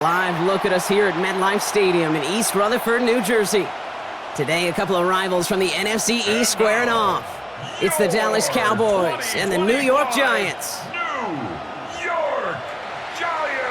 Live look at us here at MetLife Stadium in East Rutherford, New Jersey. Today, a couple of rivals from the NFC East squaring off. It's the Dallas Cowboys and the New York Giants. New York Giants!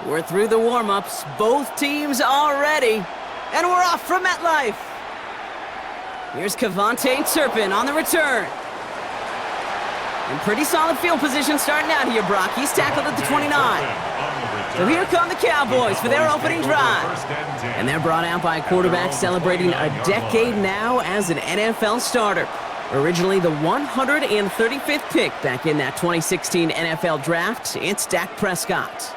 We're through the warm-ups, both teams are ready, and we're off from MetLife. Here's Cavante Turpin on the return. In pretty solid field position starting out here, Brock. He's tackled at the 29. So here come the Cowboys for their opening drive. And they're brought out by a quarterback celebrating a decade now as an NFL starter. Originally the 135th pick back in that 2016 NFL Draft, it's Dak Prescott.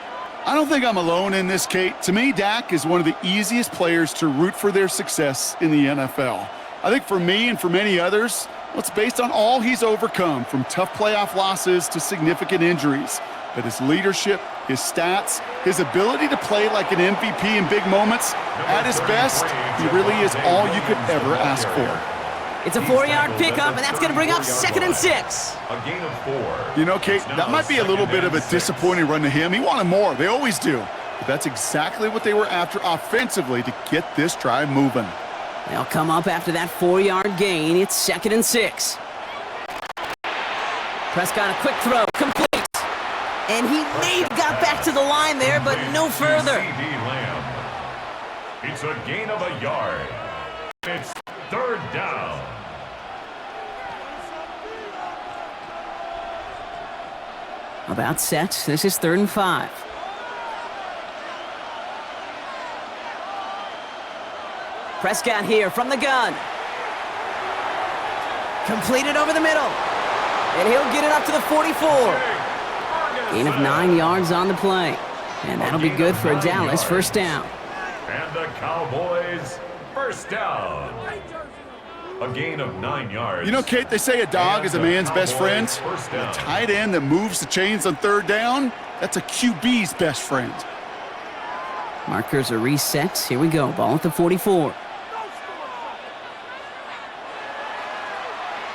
I don't think I'm alone in this, Kate. To me, Dak is one of the easiest players to root for their success in the NFL. I think for me and for many others, well, it's based on all he's overcome, from tough playoff losses to significant injuries. But his leadership, his stats, his ability to play like an MVP in big moments, at his best, he really is all you could ever ask for. It's a 4-yard pickup, and that's going to bring up 2nd and 6. A gain of 4. You know, Kate, that might be a little bit of a disappointing run to him. He wanted more. They always do. But that's exactly what they were after offensively to get this drive moving. They'll come up after that 4-yard gain. It's 2nd and 6. Prescott, a quick throw, complete. And he may have got back to the line there, but no further. It's a gain of a yard. It's 3rd down. About set. This is 3rd and 5. Prescott here from the gun. Completed over the middle. And he'll get it up to the 44. Gain of 9 yards on the play. And that'll be good for a Dallas 1st down. And the Cowboys 1st down. A gain of 9 yards. You know, Kate, they say a dog is a man's best friend. A tight end that moves the chains on 3rd down, that's a QB's best friend. Markers are reset. Here we go. Ball at the 44.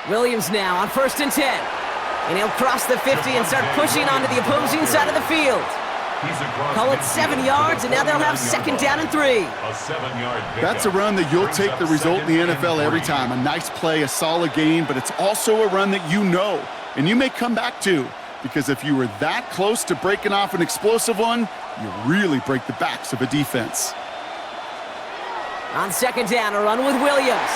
Williams now on 1st and 10. And he'll cross the 50 and start pushing onto the opposing side of the field. Call it 7 yards, and now they'll have 2nd down and 3. A 7-yard pickup. That's a run that you'll take the result in the NFL every time. A nice play, a solid gain, but it's also a run that you know, and you may come back to, because if you were that close to breaking off an explosive one, you really break the backs of a defense. On 2nd down, a run with Williams.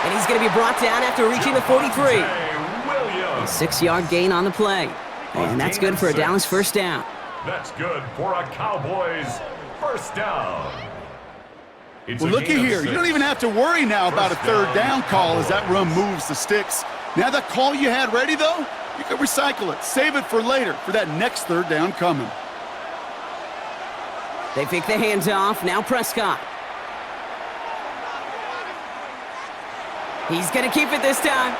And he's going to be brought down after reaching the 43. A 6-yard gain on the play. And that's good for a Dallas 1st down. That's good for a Cowboys 1st down. Well, looky here. You don't even have to worry now about a 3rd down call as that run moves the sticks. Now that call you had ready, though, you can recycle it. Save it for later, for that next 3rd down coming. They pick the handoff. Now Prescott. He's going to keep it this time.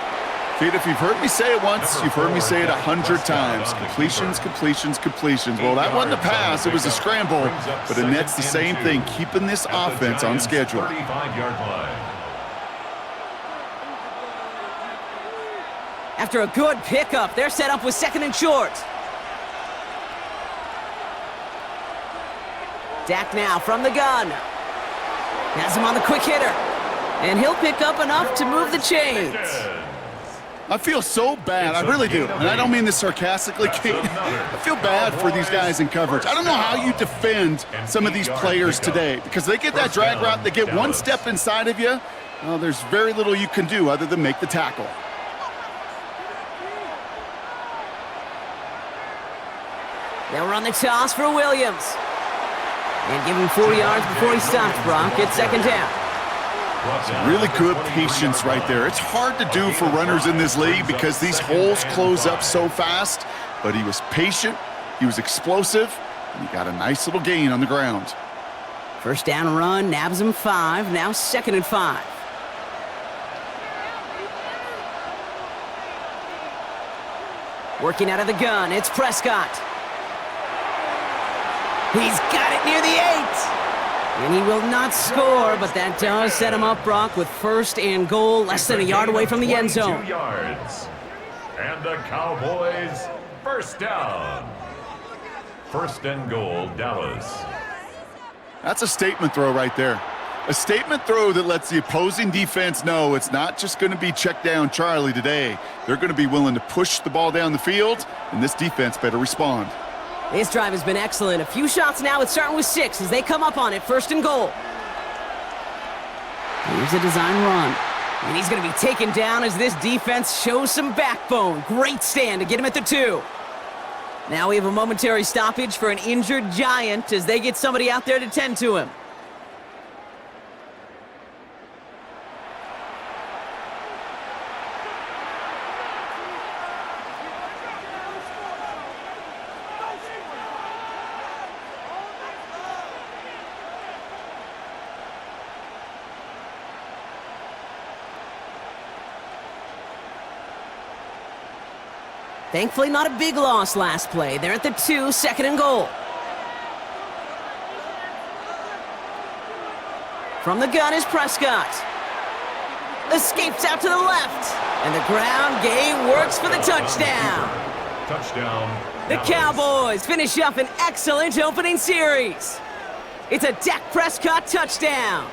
Kate, if you've heard me say it once, you've heard me say it 100 times. Completions, completions, completions. Well, that wasn't a pass. It was a scramble. But it nets the same thing, keeping this offense on schedule. 35-yard line. After a good pickup, they're set up with 2nd and short. Dak now from the gun. Has him on the quick hitter. And he'll pick up enough to move the chains. I feel so bad. I really do. And I don't mean this sarcastically, Kate. I feel bad for these guys in coverage. I don't know how you defend some of these players today, because they get that drag route, they get one step inside of you. Well, there's very little you can do other than make the tackle. They'll run the toss for Williams. And give him 4 yards before he stops, Brock. It's 2nd down. Really good patience right there. It's hard to do for runners in this league because these holes close up so fast, but he was patient, he was explosive, And he got a nice little gain on the ground. First down run, nabs him 5, now 2nd and 5. Working out of the gun, it's Prescott. He's got it near the 8. And he will not score, but that does set him up, Brock, with 1st and goal, less than a yard away from the end zone. 22 yards. And the Cowboys, first down. 1st and goal, Dallas. That's a statement throw right there. A statement throw that lets the opposing defense know it's not just going to be check down Charlie today. They're going to be willing to push the ball down the field, and this defense better respond. This drive has been excellent. A few shots now. It's starting with 6 as they come up on it. 1st and goal. Here's a design run. And he's going to be taken down as this defense shows some backbone. Great stand to get him at the 2. Now we have a momentary stoppage for an injured Giant as they get somebody out there to tend to him. Thankfully, not a big loss last play. They're at the 2, 2nd and goal. From the gun is Prescott. Escapes out to the left. And the ground game works for the touchdown. Touchdown. The Cowboys finish up an excellent opening series. It's a Dak Prescott touchdown.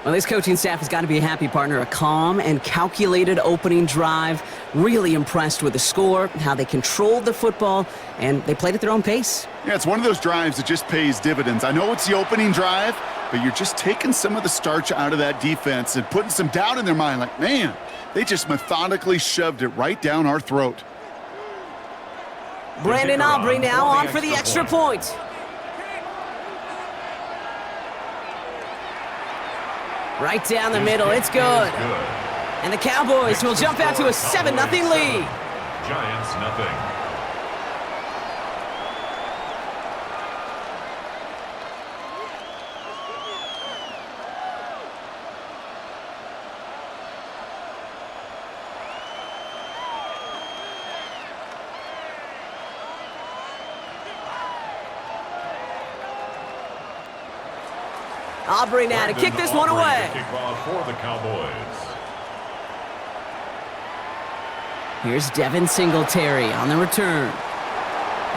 Well, this coaching staff has got to be a happy partner. A calm and calculated opening drive. Really impressed with the score, how they controlled the football, and they played at their own pace. Yeah, it's one of those drives that just pays dividends. I know it's the opening drive, but you're just taking some of the starch out of that defense and putting some doubt in their mind. Like, man, they just methodically shoved it right down our throat. Brandon Aubrey now on for the extra point. Right down the middle, it's good. And the Cowboys will jump out to a 7-0 lead. Giants, nothing. Aubrey now to kick this one away. Kickoff for the Cowboys. Here's Devin Singletary on the return.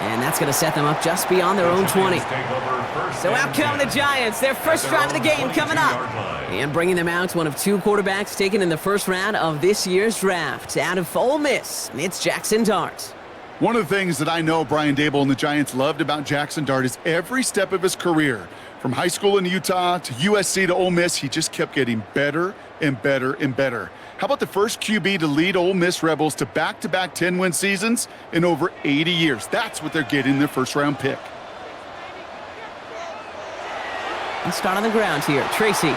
And that's going to set them up just beyond their own 20. So out come the Giants, their first drive of the game coming up. And bringing them out, one of 2 quarterbacks taken in the first round of this year's draft. Out of Ole Miss, it's Jackson Dart. One of the things that I know Brian Dable and the Giants loved about Jackson Dart is every step of his career. From high school in Utah to USC to Ole Miss, he just kept getting better and better and better. How about the first QB to lead Ole Miss Rebels to back-to-back 10-win seasons in over 80 years? That's what they're getting their first-round pick. Let's start on the ground here. Tracy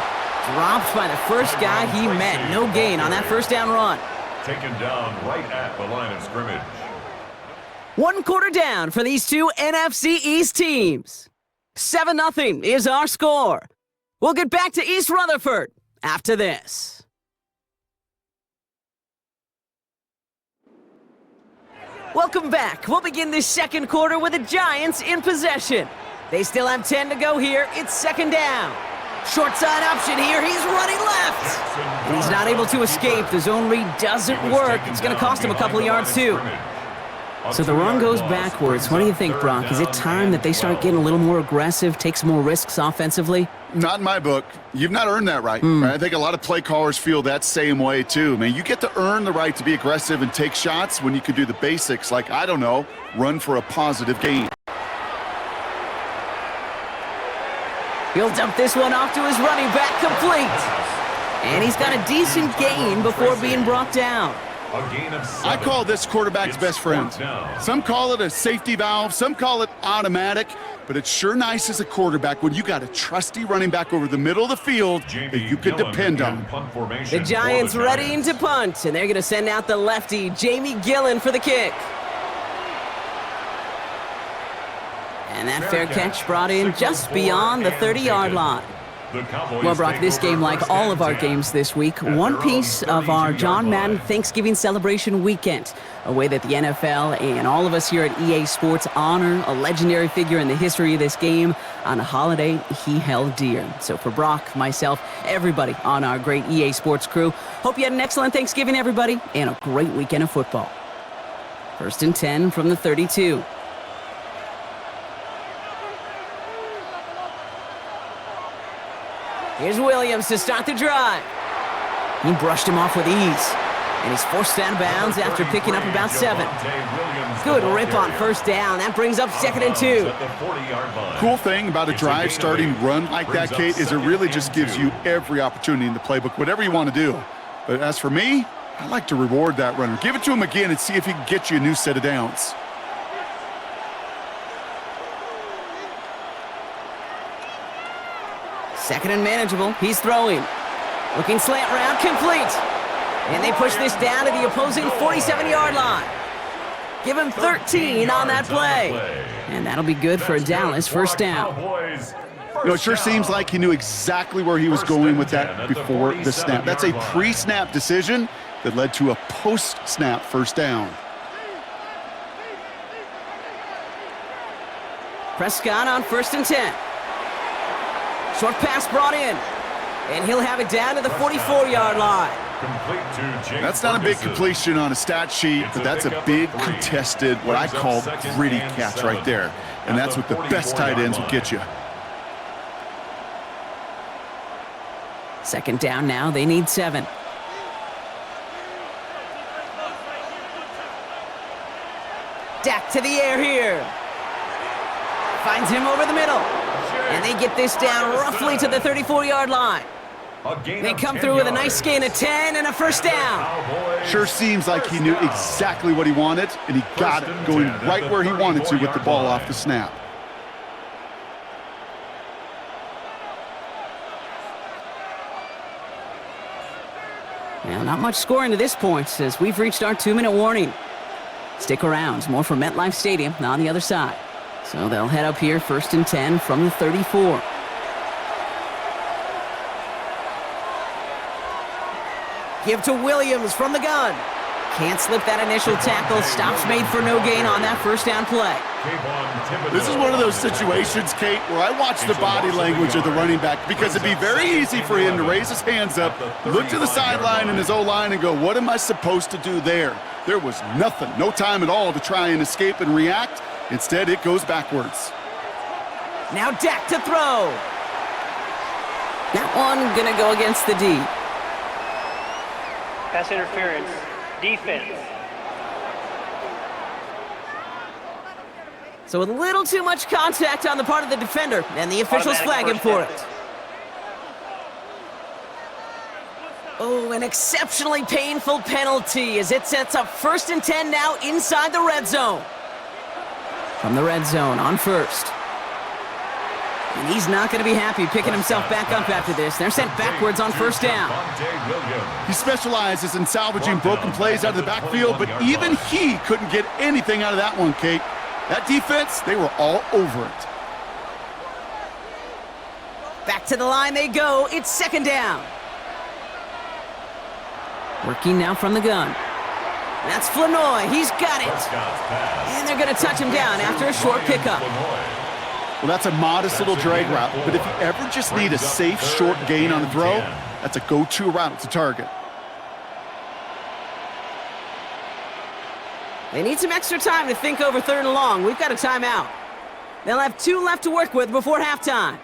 dropped by the first guy he met. No gain on that first down run. Taken down right at the line of scrimmage. 1 quarter down for these 2 NFC East teams. 7-0 is our score. We'll get back to East Rutherford after this. Welcome back. We'll begin this second quarter with the Giants in possession. They still have 10 to go here. It's 2nd down. Short side option here. He's running left. And he's not able to escape. The zone read doesn't work. It's going to cost him a couple of yards, too. So the run goes backwards. What do you think, Brock? Is it time that they start getting a little more aggressive, take some more risks offensively? Not in my book. You've not earned that right. I think a lot of play callers feel that same way, too. Man, you get to earn the right to be aggressive and take shots when you can do the basics, like, I don't know, run for a positive gain. He'll dump this one off to his running back, complete. And he's got a decent gain before being brought down. I call this quarterback's best friend. Some call it a safety valve, some call it automatic, but it's sure nice as a quarterback when you got a trusty running back over the middle of the field that you can depend on. The Giants readying to punt, and they're going to send out the lefty, Jamie Gillen, for the kick. And that fair catch brought in just beyond the 30-yard line. Well, Brock, this game, like all of our games this week, one piece of our John Madden Thanksgiving celebration weekend, a way that the NFL and all of us here at EA Sports honor a legendary figure in the history of this game on a holiday he held dear. So for Brock, myself, everybody on our great EA Sports crew, hope you had an excellent Thanksgiving, everybody, and a great weekend of football. 1st and 10 from the 32. Here's Williams to start the drive. He brushed him off with ease. And he's forced out of bounds after picking up about 7. Good rip on first down. That brings up 2nd and 2. Cool thing about a drive starting run like that, Kate, is it really just gives you every opportunity in the playbook, whatever you want to do. But as for me, I like to reward that runner. Give it to him again and see if he can get you a new set of downs. Second and manageable. He's throwing. Looking slant route, complete. And they push this down to the opposing 47-yard line. Give him 13 on that play. And that'll be good for a Dallas first down. You know, it sure seems like he knew exactly where he was going with that before the snap. That's a pre-snap decision that led to a post-snap first down. Prescott on 1st and 10. Short pass brought in, and he'll have it down to the 44-yard line. That's not a big completion on a stat sheet, but that's a big contested, what I call gritty catch right there. And that's what the best tight ends will get you. 2nd down now, they need 7. Dak to the air here. Finds him over the middle. And they get this down roughly to the 34-yard line. They come through with a nice gain of 10 and a first down. Sure seems like he knew exactly what he wanted, and he got it going right where he wanted to with the ball off the snap. Now, not much scoring to this point as we've reached our 2-minute warning. Stick around. More from MetLife Stadium on the other side. So they'll head up here 1st and 10 from the 34. Give to Williams from the gun. Can't slip that initial tackle. Stops made for no gain on that first down play. This is one of those situations, Kate, where I watch the body language of the running back because it'd be very easy for him to raise his hands up, look to the sideline in his O-line and go, what am I supposed to do there? There was nothing, no time at all to try and escape and react. Instead, it goes backwards. Now Dak to throw. That one gonna go against the D. Pass interference. Defense. So a little too much contact on the part of the defender, and the officials flag him for it. Oh, an exceptionally painful penalty as it sets up 1st and 10 now inside the red zone. From the red zone on 1st. And he's not going to be happy picking himself back up after this. They're sent backwards on 1st down. He specializes in salvaging broken plays out of the backfield, but even he couldn't get anything out of that one, Kate. That defense, they were all over it. Back to the line they go. It's 2nd down. Working now from the gun. That's Flanoy. He's got it. And they're going to touch him down after a short pickup. Well, that's a modest little drag route, but if you ever just need a safe, short gain on the throw, that's a go-to route to target. They need some extra time to think over 3rd and long. We've got a timeout. They'll have 2 left to work with before halftime.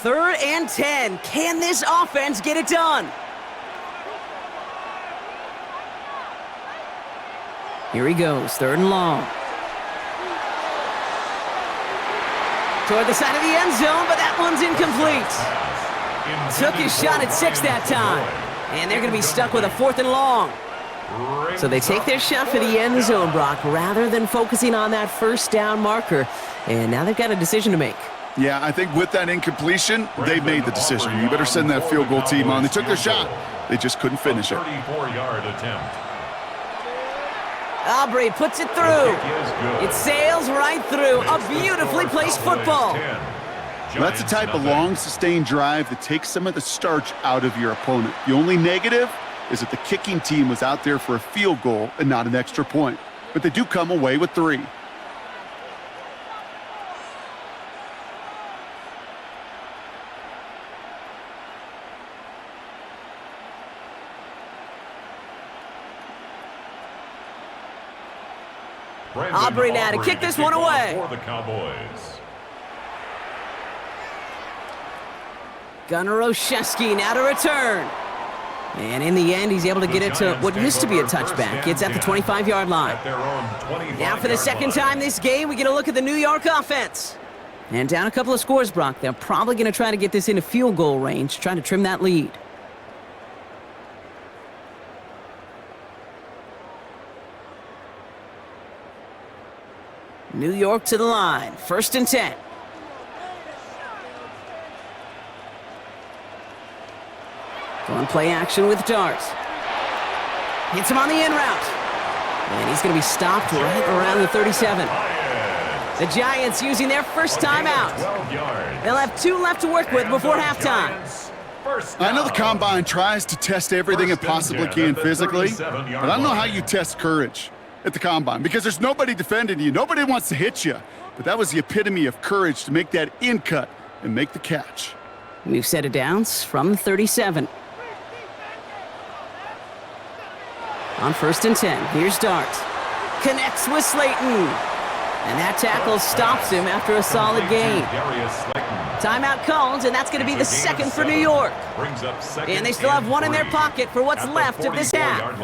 Third and 10. Can this offense get it done? Here he goes, 3rd and long. Toward the side of the end zone, but that one's incomplete. Took his shot at 6 that time. And they're going to be stuck with a 4th and long. So they take their shot for the end zone, Brock, rather than focusing on that first down marker. And now they've got a decision to make. Yeah, I think with that incompletion, they've made the decision. You better send that field goal team on. They took their shot. They just couldn't finish it. 34-yard attempt. Aubrey puts it through. It sails right through. A beautifully placed football. That's the type of long, sustained drive that takes some of the starch out of your opponent. The only negative is that the kicking team was out there for a field goal and not an extra point. But they do come away with 3. Aubrey now to kick this one away. For the Cowboys. Gunnar Olszewski now to return. And in the end, he's able to get it to what used to be a touchback. It's at the 25-yard line. Now for the second time this game, we get a look at the New York offense. And down a couple of scores, Brock. They're probably going to try to get this into field goal range, trying to trim that lead. New York to the line. 1st and 10. Going play action with Dart. Hits him on the in route. And he's going to be stopped right around the 37. The Giants using their first timeout. They'll have 2 left to work with before halftime. I know the Combine tries to test everything it possibly can physically, but I don't know how you test courage at the Combine, because there's nobody defending you. Nobody wants to hit you. But that was the epitome of courage to make that in cut and make the catch. New set of downs from the 37. On 1st and 10, here's Dart. Connects with Slayton. And that tackle stops him after a solid gain. Timeout called, and that's going to be the second for New York. And they still have 1 in their pocket for what's left of this half.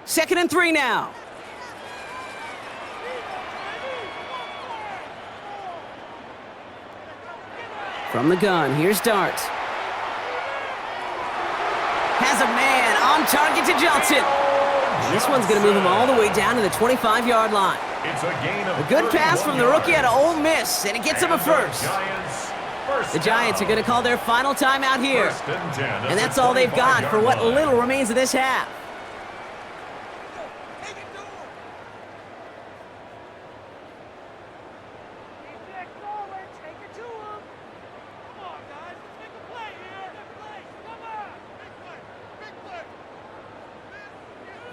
2nd and 3 now. From the gun, here's Dart. Has a man on target to Johnson. And this one's going to move him all the way down to the 25-yard line. A good pass from the rookie out of Ole Miss, and it gets him a first. The Giants are going to call their final timeout here. And that's all they've got for what little remains of this half.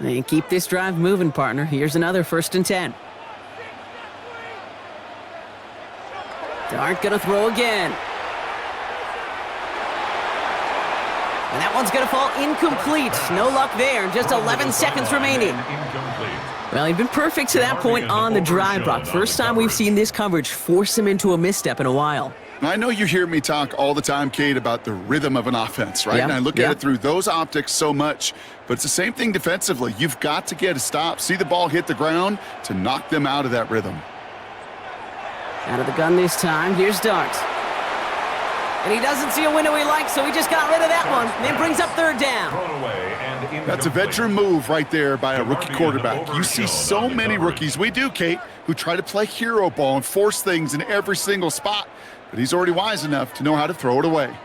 And keep this drive moving, partner. Here's another 1st and 10. Dart gonna throw again. And that one's gonna fall incomplete. No luck there. Just 11 seconds remaining. Well, he'd been perfect to that point on the drive, Brock. First time we've seen this coverage force him into a misstep in a while. I know you hear me talk all the time, Kate, about the rhythm of an offense, right? Yeah. And I look at it through those optics so much, but it's the same thing defensively. You've got to get a stop, see the ball hit the ground to knock them out of that rhythm. Out of the gun this time, here's Dart. And he doesn't see a window he likes, so he just got rid of that one. And then brings up 3rd down. That's a veteran move right there by a rookie quarterback. You see so many rookies, we do, Kate, who try to play hero ball and force things in every single spot. But he's already wise enough to know how to throw it away.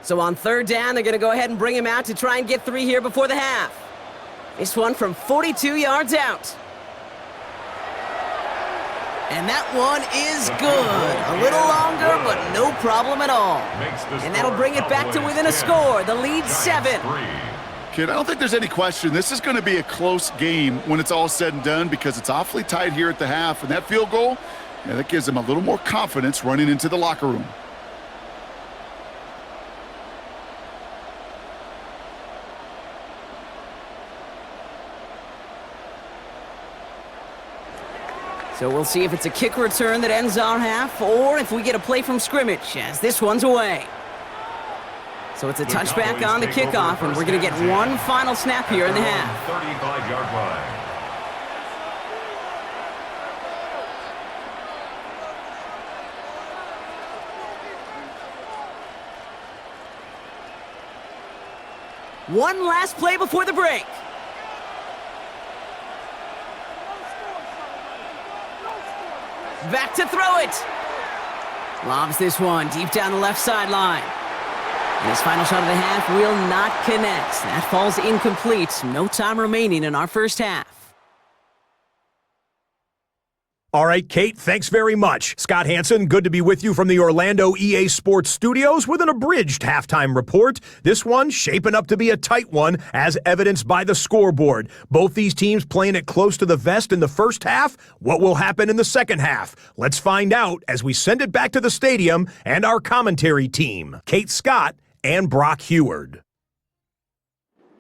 So on 3rd down, they're going to go ahead and bring him out to try and get 3 here before the half. This one from 42 yards out. And that one is good. A little longer, but no problem at all. And that'll bring it back to within a score. The lead 7. Kid, I don't think there's any question. This is going to be a close game when it's all said and done, because it's awfully tight here at the half. And that field goal, yeah, that gives them a little more confidence running into the locker room. So we'll see if it's a kick return that ends our half, or if we get a play from scrimmage, as this one's away. So it's a touchback on the kickoff, and we're going to get one final snap here in the half. 35-yard line. One last play before the break. Back to throw it. Lobs this one deep down the left sideline. And his final shot of the half will not connect. That falls incomplete. No time remaining in our first half. All right, Kate, thanks very much. Scott Hansen, good to be with you from the Orlando EA Sports Studios with an abridged halftime report. This one shaping up to be a tight one, as evidenced by the scoreboard. Both these teams playing it close to the vest in the first half. What will happen in the second half? Let's find out as we send it back to the stadium and our commentary team, Kate Scott and Brock Heward.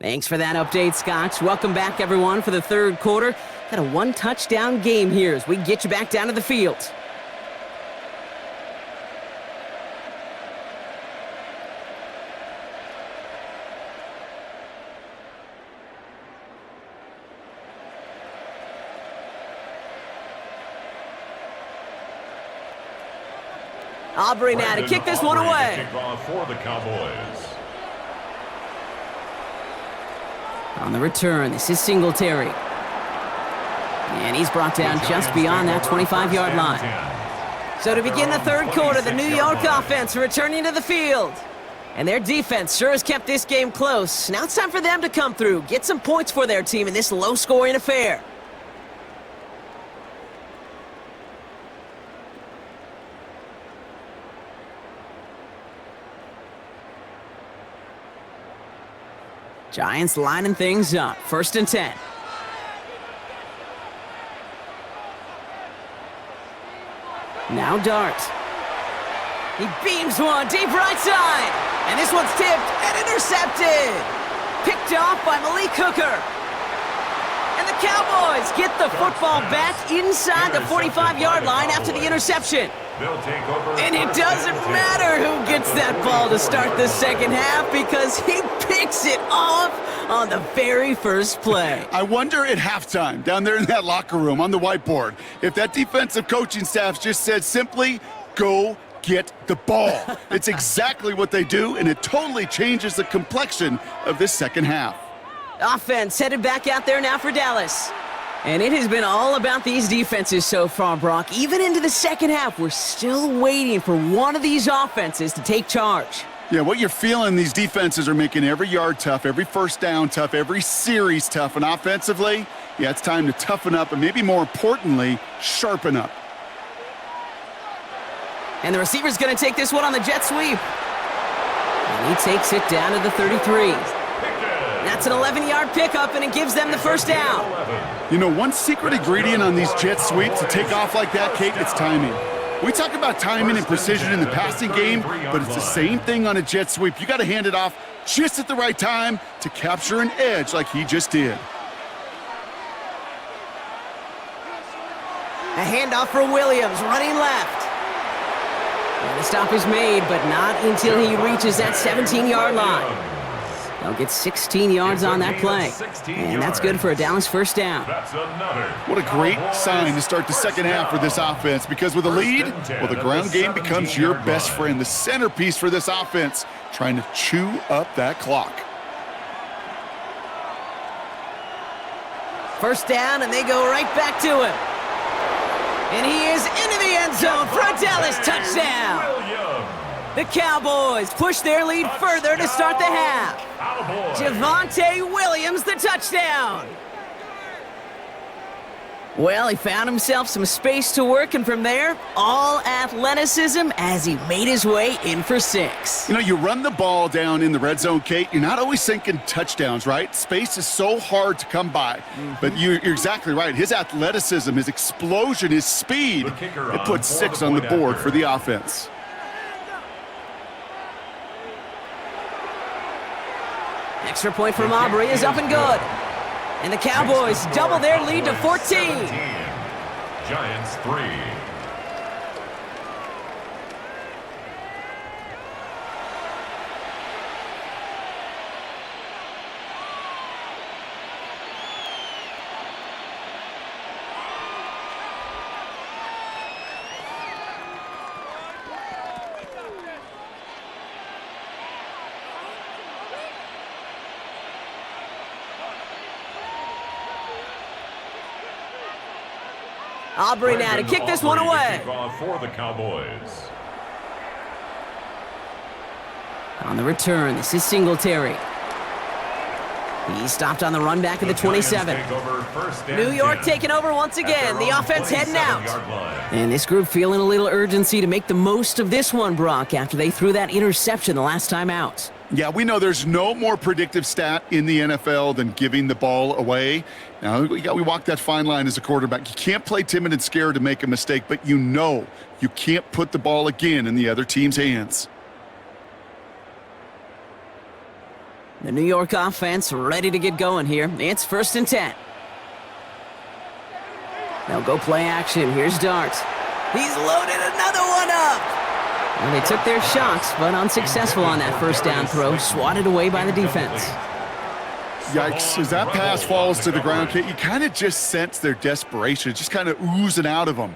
Thanks for that update, Scott. Welcome back, everyone, for the third quarter. Got a one-touchdown game here as we get you back down to the field. Aubrey now to kick this one away. Kickoff for the Cowboys. On the return, this is Singletary. And he's brought down just beyond that 25-yard line. So to begin the third quarter, the New York offense returning to the field. And their defense sure has kept this game close. Now it's time for them to come through, get some points for their team in this low-scoring affair. Giants lining things up. 1st and 10. Now Dart. He beams one deep right side. And this one's tipped and intercepted. Picked off by Malik Hooker. And the Cowboys get the football back inside the 45-yard line after the interception. They'll take over. And it doesn't matter who gets that ball to start the second half because he picks it off on the very first play. I wonder at halftime, down there in that locker room on the whiteboard, if that defensive coaching staff just said simply, go get the ball. It's exactly what they do, and it totally changes the complexion of this second half. Offense headed back out there now for Dallas. And it has been all about these defenses so far, Brock. Even into the second half, we're still waiting for one of these offenses to take charge. Yeah, what you're feeling, these defenses are making every yard tough, every first down tough, every series tough. And offensively, yeah, it's time to toughen up and maybe more importantly, sharpen up. And the receiver's going to take this one on the jet sweep. And he takes it down to the 33. That's an 11-yard pickup, and it gives them the first down. You know, one secret ingredient on these jet sweeps to take off like that, Kate, it's timing. We talk about timing and precision in the passing game, but it's the same thing on a jet sweep. You got to hand it off just at the right time to capture an edge like he just did. A handoff for Williams, running left. And the stop is made, but not until he reaches that 17-yard line. They'll get 16 yards on that play. And that's good for a Dallas first down. What a great sign to start the second half for this offense, because with a lead, well, the ground game becomes your best friend, the centerpiece for this offense, trying to chew up that clock. First down, and they go right back to him. And he is into the end zone for a Dallas touchdown. The Cowboys push their lead further to start the half. Javonte Williams, the touchdown. Well, he found himself some space to work, and from there, all athleticism as he made his way in for 6. You know, you run the ball down in the red zone, Kate, you're not always thinking touchdowns, right? Space is so hard to come by. But you're exactly right. His athleticism, his explosion, his speed, it puts 6 on the board for the offense. Extra point from Aubrey is up and good. And the Cowboys double their lead to 14. Giants 3. Aubrey now to kick this one away. For the Cowboys. On the return, this is Singletary. He stopped on the run back at the 27. New York taking over once again. The offense heading out. And this group feeling a little urgency to make the most of this one, Brock, after they threw that interception the last time out. Yeah, we know there's no more predictive stat in the NFL than giving the ball away. Now, we walk that fine line as a quarterback. You can't play timid and scared to make a mistake, but you know you can't put the ball again in the other team's hands. The New York offense ready to get going here. It's 1st and 10. They'll go play action. Here's Dart. He's loaded another one up. And they took their shots, but unsuccessful on that first down throw. Swatted away by the defense. Yikes. As that pass falls to the ground, Kate, you kind of just sense their desperation. It's just kind of oozing out of them.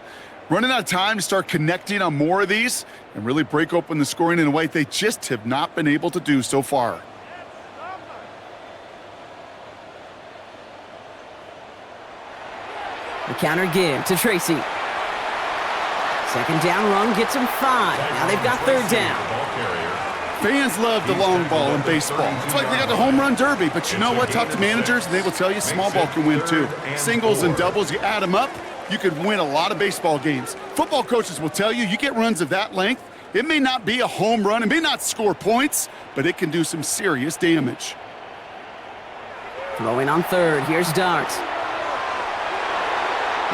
Running out of time to start connecting on more of these and really break open the scoring in a way they just have not been able to do so far. The counter give to Tracy. 2nd down run gets him 5. Now they've got 3rd down. Fans love the long ball in baseball. It's like they got the home run derby, but you know what? Talk to managers, and they will tell you small ball can win too. Singles and doubles, you add them up, you could win a lot of baseball games. Football coaches will tell you, you get runs of that length, it may not be a home run, it may not score points, but it can do some serious damage. Throwing on 3rd, here's Dart.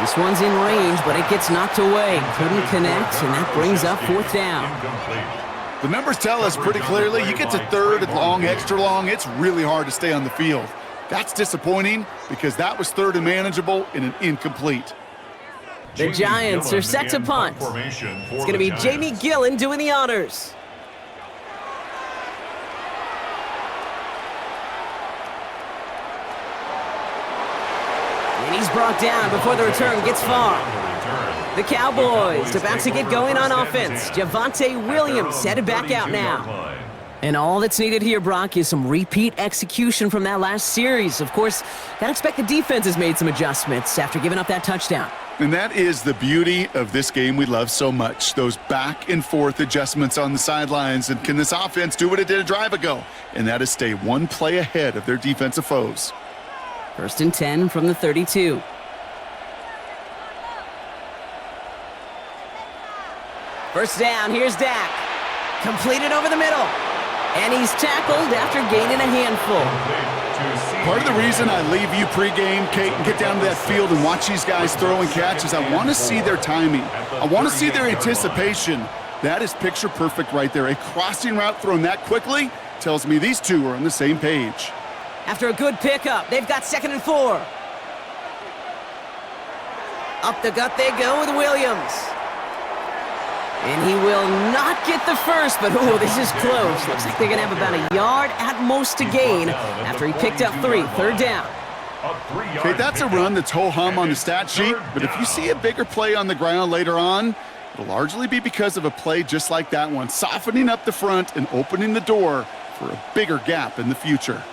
This one's in range, but it gets knocked away. Couldn't connect, and that brings up 4th down. The numbers tell us pretty clearly, you get to 3rd and long, extra long, it's really hard to stay on the field. That's disappointing because that was 3rd and manageable and an incomplete. The Giants are set to punt. It's going to be Jamie Gillen doing the honors. And he's brought down before the return gets far. The Cowboys about to get going on offense. Javonte Williams headed back out now. And all that's needed here, Brock, is some repeat execution from that last series. Of course, gotta expect the defense has made some adjustments after giving up that touchdown. And that is the beauty of this game we love so much, those back and forth adjustments on the sidelines. And can this offense do what it did a drive ago? And that is stay one play ahead of their defensive foes. 1st and 10 from the 32. First down, here's Dak. Completed over the middle. And he's tackled after gaining a handful. Part of the reason I leave you pregame, Kate, and get down to that field and watch these guys throw and catch is I want to see their timing. I want to see their anticipation. That is picture perfect right there. A crossing route thrown that quickly tells me these two are on the same page. After a good pickup, they've got 2nd and 4. Up the gut they go with Williams. And he will not get the first, but oh, this is close. Looks like they're going to have about a yard at most to gain after he picked up 3. 3rd down. Okay, that's a run that's ho-hum on the stat sheet, but if you see a bigger play on the ground later on, it'll largely be because of a play just like that one, softening up the front and opening the door for a bigger gap in the future.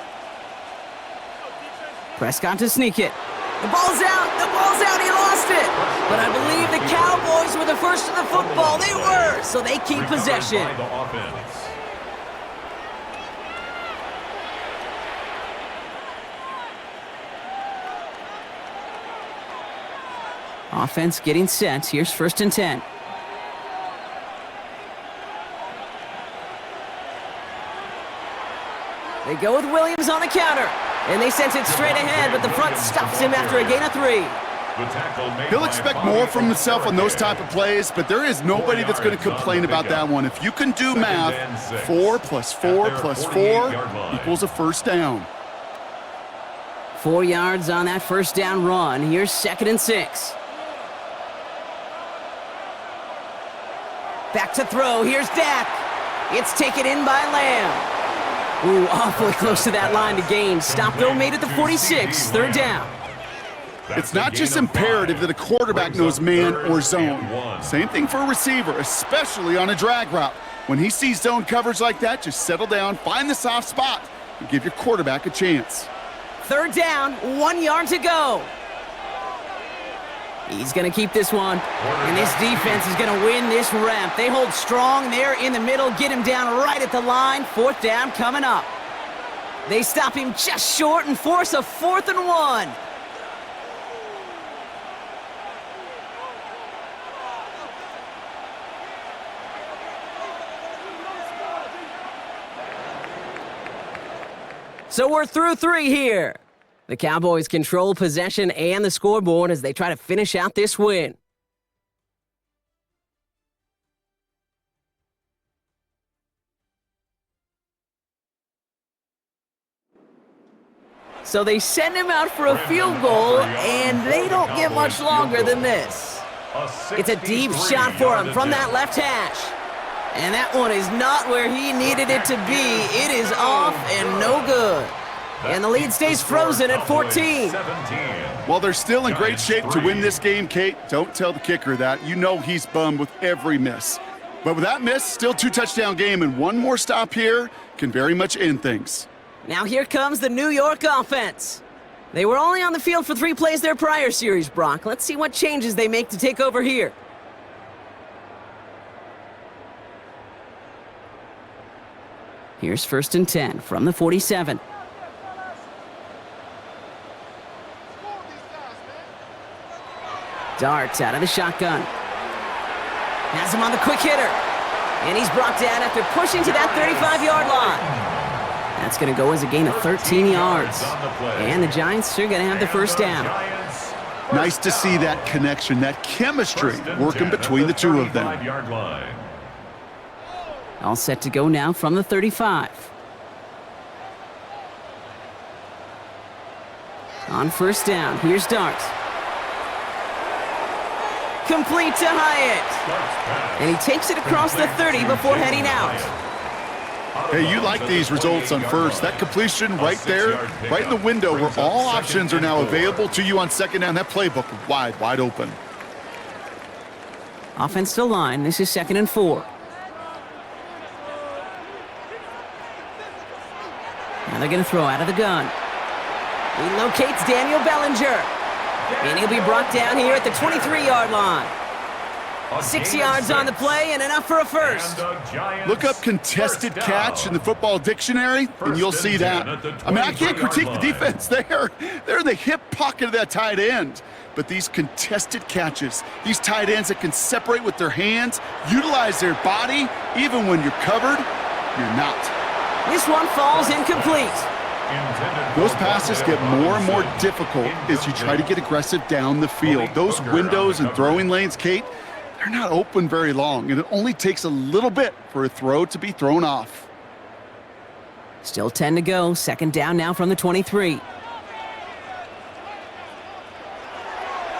Prescott to sneak it. The ball's out, he lost it. But I believe the Cowboys were the first to the football. They were, so they keep possession. Offense getting set. Here's 1st and 10. They go with Williams on the counter. And they sent it straight ahead, but the front stops him after a gain of 3. He'll expect more from himself on those type of plays, but there is nobody that's going to complain about that one. If you can do math, 4 plus 4 plus 4 equals a 1st down. 4 yards on that 1st down run. Here's 2nd and 6. Back to throw. Here's Dak. It's taken in by Lamb. Ooh, awfully close to that line to gain. Stop though, made it to 46. 3rd down. It's not just imperative that a quarterback knows man or zone. Same thing for a receiver, especially on a drag route. When he sees zone coverage like that, just settle down, find the soft spot, and give your quarterback a chance. 3rd down, 1 yard to go. He's going to keep this one. And this defense is going to win this rep. They hold strong there in the middle, get him down right at the line. 4th down coming up. They stop him just short and force a 4th and 1. So we're through 3 here. The Cowboys control possession and the scoreboard as they try to finish out this win. So they send him out for a field goal, and they don't get much longer than this. It's a deep shot for him from that left hash. And that one is not where he needed it to be. It is off and no good. And the lead stays frozen at 14. While they're still in great shape to win this game, Kate, don't tell the kicker that. You know he's bummed with every miss. But with that miss, still 2 touchdown game, and one more stop here can very much end things. Now here comes the New York offense. They were only on the field for 3 plays their prior series, Brock. Let's see what changes they make to take over here. Here's 1st and 10 from the 47. Darts out of the shotgun. Has him on the quick hitter. And he's brought down after pushing to that 35-yard line. That's going to go as a gain of 13 yards. And the Giants are going to have the 1st down. Nice to see that connection, that chemistry working between the two of them. All set to go now from the 35. On 1st down, here's Darts. Complete to Hyatt. And he takes it across the 30 before heading out. Hey, you like these results on 1st. That completion right there, right in the window where all options are now available to you on 2nd down. That playbook wide open. Offense to line. This is 2nd and 4. Now they're going to throw out of the gun. He locates Daniel Bellinger. And he'll be brought down here at the 23-yard line. 6 yards on the play and enough for a 1st. Look up contested catch in the football dictionary, and you'll see that. I mean, I can't critique the defense there. They're in the hip pocket of that tight end. But these contested catches, these tight ends that can separate with their hands, utilize their body, even when you're covered, you're not. This one falls incomplete. Those passes get more and more difficult as you try to get aggressive down the field. Those windows and throwing lanes, Kate, they're not open very long, and it only takes a little bit for a throw to be thrown off. Still 10 to go. 2nd down now from the 23.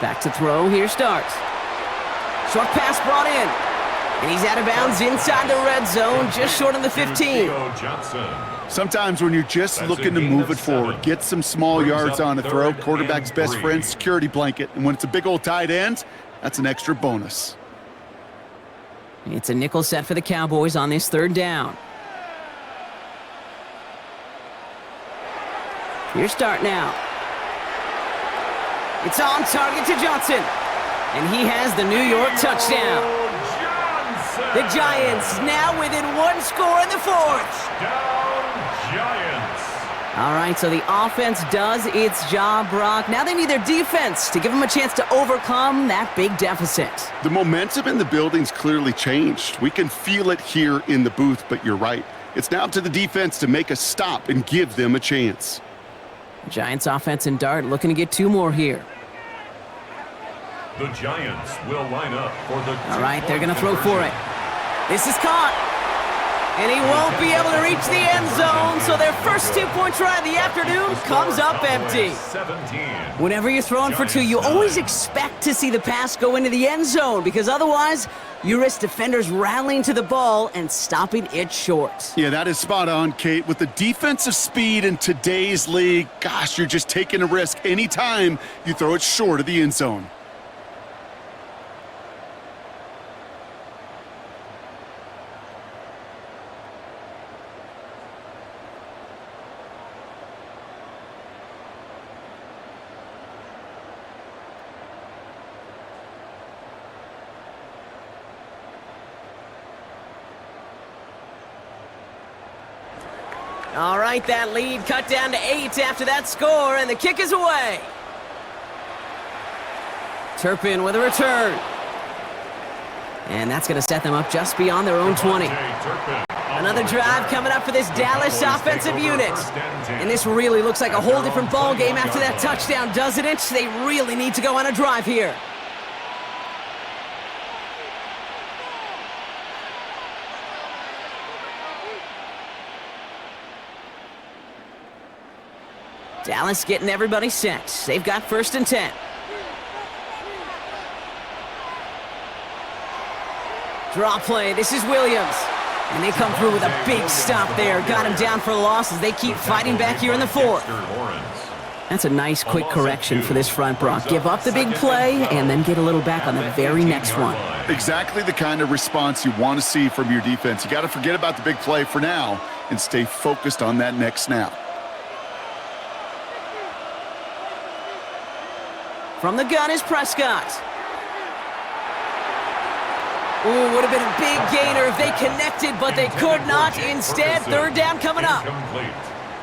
Back to throw. Here starts. Short pass brought in. And he's out of bounds inside the red zone, just short of the 15. Sometimes when you're just looking to move it forward, get some small yards on a throw, quarterback's best friend, security blanket. And when it's a big old tight end, that's an extra bonus. It's a nickel set for the Cowboys on this 3rd down. Here's start now. It's on target to Johnson. And he has the New York touchdown. The Giants now within 1 score in the 4th. All right, so the offense does its job, Brock. Now they need their defense to give them a chance to overcome that big deficit. The momentum in the building's clearly changed. We can feel it here in the booth, but you're right. It's now up to the defense to make a stop and give them a chance. Giants offense and Dart looking to get 2 more here. The Giants will line up for the... All right, they're going to throw for it. This is caught. And he won't be able to reach the end zone, so their first 2-point try of the afternoon comes up empty. Whenever you're throwing for 2, you always expect to see the pass go into the end zone, because otherwise you risk defenders rallying to the ball and stopping it short. Yeah, that is spot on, Kate. With the defensive speed in today's league, gosh, you're just taking a risk anytime you throw it short of the end zone. All right, that lead cut down to 8 after that score, and the kick is away. Turpin with a return. And that's going to set them up just beyond their own 20. Another drive coming up for this Dallas offensive unit. And this really looks like a whole different ball game after that touchdown, doesn't it? They really need to go on a drive here. Dallas getting everybody set. They've got 1st and 10. Draw play. This is Williams. And they come through with a big stop there. Got him down for losses. They keep fighting back here in the 4th. That's a nice quick correction for this front, Brock. Give up the big play and then get a little back on the very next one. Exactly the kind of response you want to see from your defense. You got to forget about the big play for now and stay focused on that next snap. From the gun is Prescott. Ooh, would have been a big gainer if they connected, but they could not. Instead, 3rd down coming up.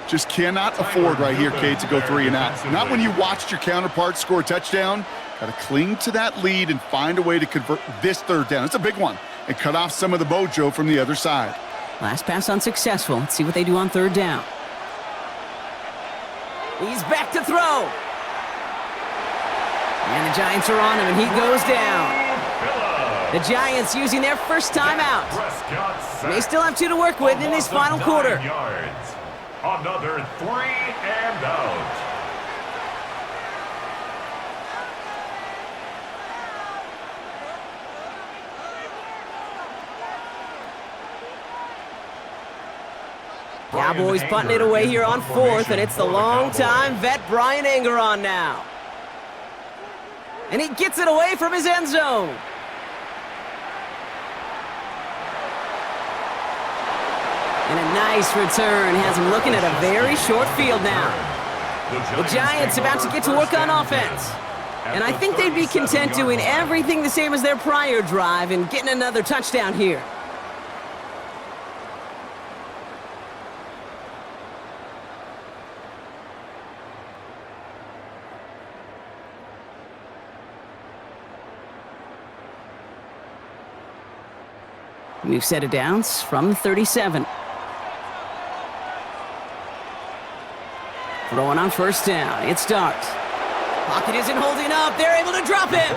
Just cannot afford right here, Kate, to go 3 and out. Not when you watched your counterpart score a touchdown. Got to cling to that lead and find a way to convert this 3rd down. It's a big one. And cut off some of the mojo from the other side. Last pass unsuccessful. Let's see what they do on 3rd down. He's back to throw. And the Giants are on him, and he goes down. The Giants using their first timeout. They still have 2 to work with in this final quarter. Another 3 and out. Cowboys punting it away here on 4th, and it's the long-time vet Brian Engeron now. And he gets it away from his end zone. And a nice return has him looking at a very short field now. The Giants about to get to work on offense. And I think they'd be content doing everything the same as their prior drive and getting another touchdown here. We've set it down from 37. Throwing on 1st down. It starts. Pocket isn't holding up. They're able to drop him.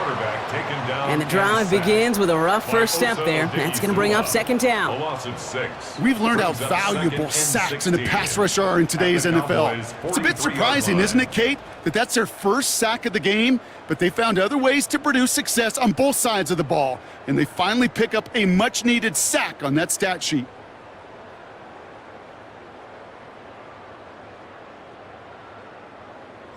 And the drive begins with a rough first step there. That's going to bring up 2nd down. We've learned how valuable sacks in the pass rush are in today's NFL. It's a bit surprising, isn't it, Kate, that that's their first sack of the game, but they found other ways to produce success on both sides of the ball, and they finally pick up a much-needed sack on that stat sheet.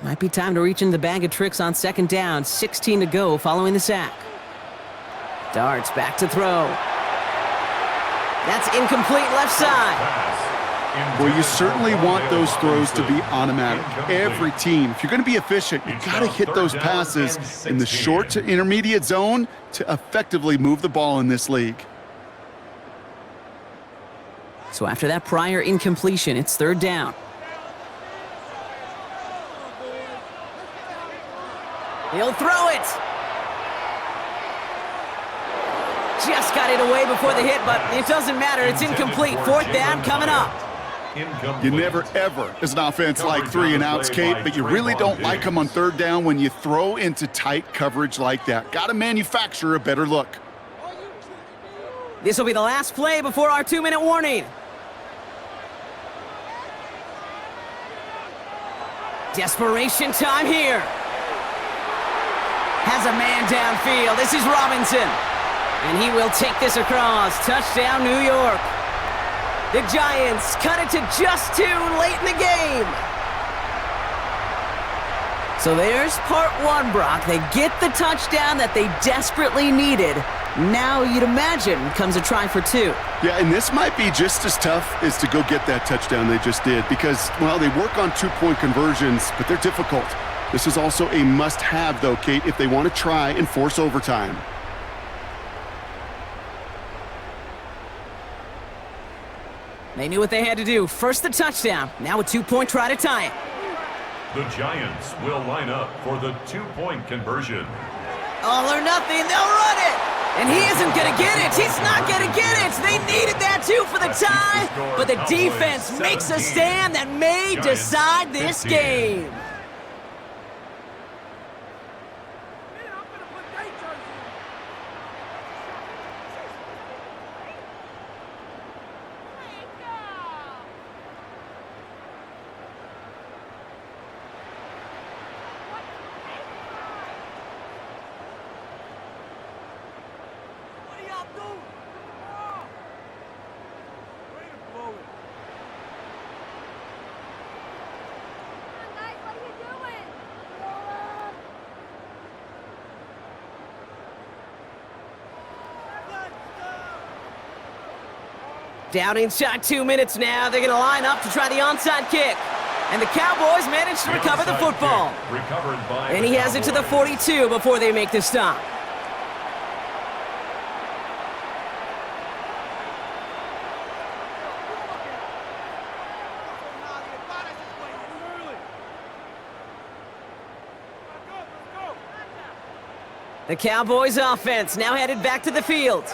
Might be time to reach in the bag of tricks on 2nd down. 16 to go following the sack. Darts back to throw. That's incomplete left side. Well, you certainly want those throws to be automatic. Every team, if you're going to be efficient, you've got to hit those passes in the short to intermediate zone to effectively move the ball in this league. So after that prior incompletion, it's 3rd down. He'll throw it. Just got it away before the hit, but it doesn't matter. It's incomplete. 4th down coming up. You never, ever, as an offense, like 3 and outs, Kate, but you really don't like them on 3rd down when you throw into tight coverage like that. Got to manufacture a better look. This will be the last play before our 2-minute warning. Desperation time here. Has a man downfield. This is Robinson. And he will take this across. Touchdown, New York. The Giants cut it to just 2 late in the game. So there's part 1, Brock. They get the touchdown that they desperately needed. Now you'd imagine comes a try for 2. Yeah, and this might be just as tough as to go get that touchdown they just did because, well, they work on 2-point conversions, but they're difficult. This is also a must-have, though, Kate, if they want to try and force overtime. They knew what they had to do. First the touchdown, now a 2-point try to tie it. The Giants will line up for the 2-point conversion. All or nothing, they'll run it! And he isn't gonna get it, he's not gonna get it! They needed that too for the tie, but the defense makes a stand that may decide this game. Down inside 2 minutes now. They're going to line up to try the onside kick. And the Cowboys manage to recover the football. And he has it to the 42 before they make the stop. The Cowboys offense now headed back to the field.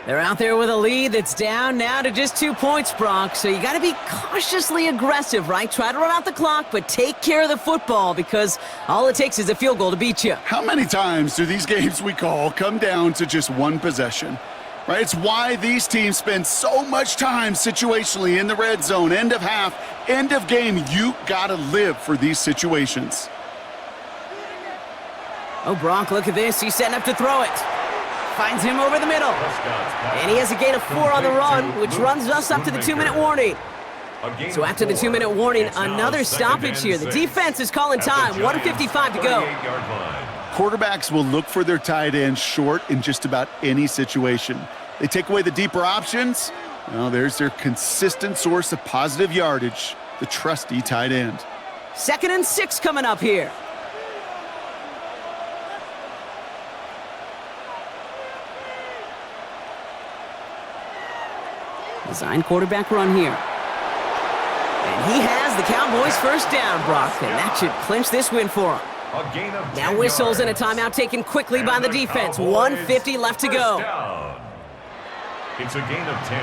They're out there with a lead that's down now to just 2 points, Brock. So you got to be cautiously aggressive, right? Try to run out the clock, but take care of the football because all it takes is a field goal to beat you. How many times do these games we call come down to just one possession? Right? It's why these teams spend so much time situationally in the red zone, end of half, end of game. You got to live for these situations. Oh, Brock, look at this. He's setting up to throw it. Finds him over the middle. And he has a gain of 4 on the run, which runs us up to the 2-minute warning. So after the 2-minute warning, another stoppage here. The defense is calling time. 1:55 to go. Quarterbacks will look for their tight end short in just about any situation. They take away the deeper options. Well, there's their consistent source of positive yardage, the trusty tight end. 2nd and 6 coming up here. Design quarterback run here. And he has the Cowboys first down, Brock, and that should clinch this win for him. Now whistles and a timeout taken quickly by the defense. 1:50 left to go. It's a gain of 10.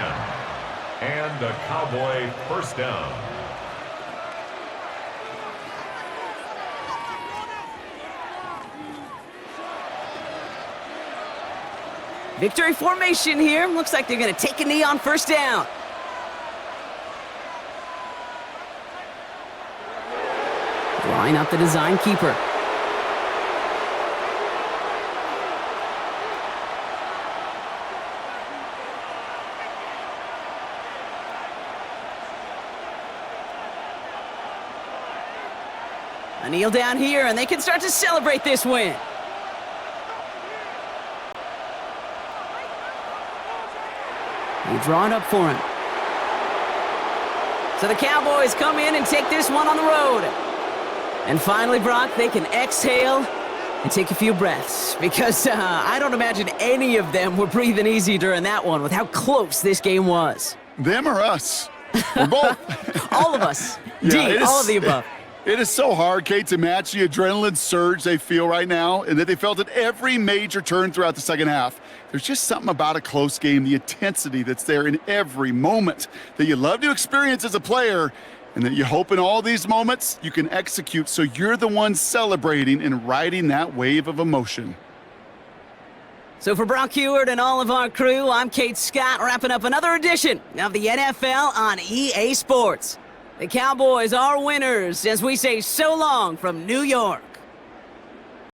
And the Cowboy first down. Victory formation here. Looks like they're going to take a knee on first down. Line up the design keeper. A kneel down here, and they can start to celebrate this win. You draw it up for him. So the Cowboys come in and take this one on the road. And finally, Brock, they can exhale and take a few breaths. Because I don't imagine any of them were breathing easy during that one with how close this game was. Them or us? We're both. All of us. Yeah, all of the above. It is so hard, Kate, to match the adrenaline surge they feel right now and that they felt at every major turn throughout the second half. There's just something about a close game, the intensity that's there in every moment that you love to experience as a player and that you hope in all these moments you can execute so you're the one celebrating and riding that wave of emotion. So for Brock Heward and all of our crew, I'm Kate Scott, wrapping up another edition of the NFL on EA Sports. The Cowboys are winners as we say so long from New York.